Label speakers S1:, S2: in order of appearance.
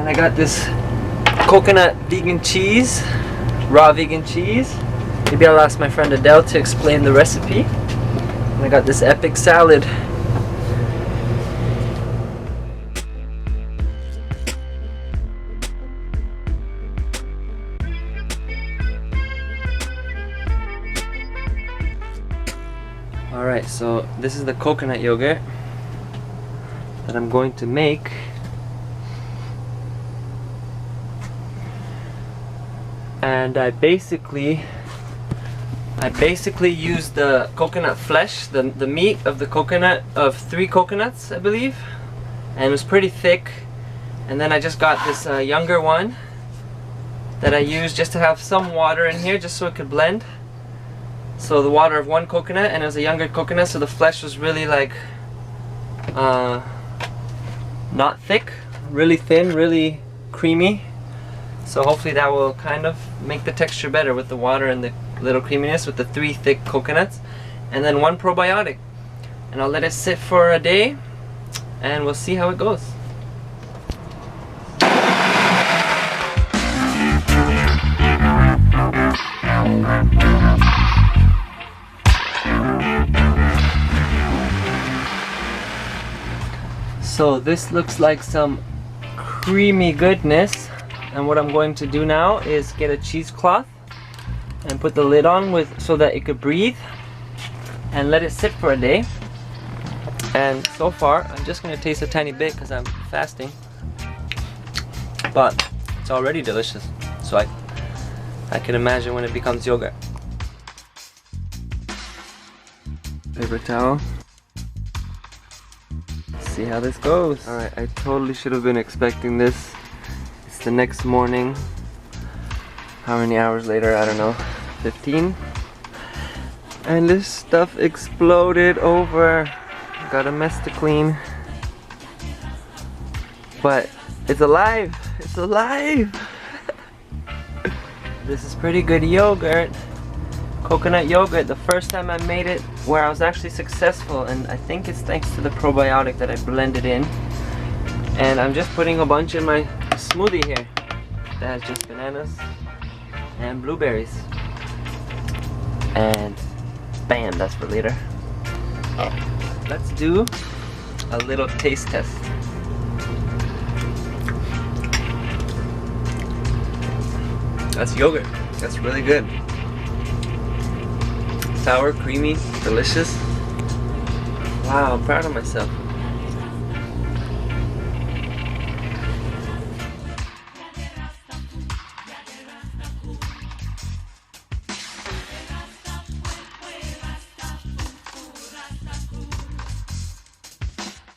S1: And I got this coconut vegan cheese, raw vegan cheese. Maybe I'll ask my friend Edelle to explain the recipe. And I got this epic salad. Alright, so this is the coconut yogurt that I'm going to make. And I basically used the coconut flesh, the meat of the coconut, of 3 coconuts I believe, and it was pretty thick. And then I just got this younger one that I used just to have some water in here just so it could blend. So the water of 1 coconut, and it was a younger coconut, so the flesh was really like not thick, really thin, really creamy. So hopefully that will kind of make the texture better with the water and the little creaminess with the 3 thick coconuts. And then 1 probiotic. And I'll let it sit for a day and we'll see how it goes. So this looks like some creamy goodness, and what I'm going to do now is get a cheesecloth and put the lid on so that it could breathe and let it sit for a day. And so far I'm just going to taste a tiny bit because I'm fasting, but it's already delicious, so I can imagine when it becomes yogurt. Paper towel. See how this goes. Alright, I totally should have been expecting this. It's the next morning. How many hours later? I don't know. 15? And this stuff exploded over. Got a mess to clean. But it's alive! It's alive! This is pretty good yogurt. Coconut yogurt, the first time I made it where I was actually successful, and I think it's thanks to the probiotic that I blended in. And I'm just putting a bunch in my smoothie here that has just bananas and blueberries. And bam, that's for later. Let's do a little taste test. That's yogurt. That's really good. Sour, creamy, delicious. Wow, I'm proud of myself.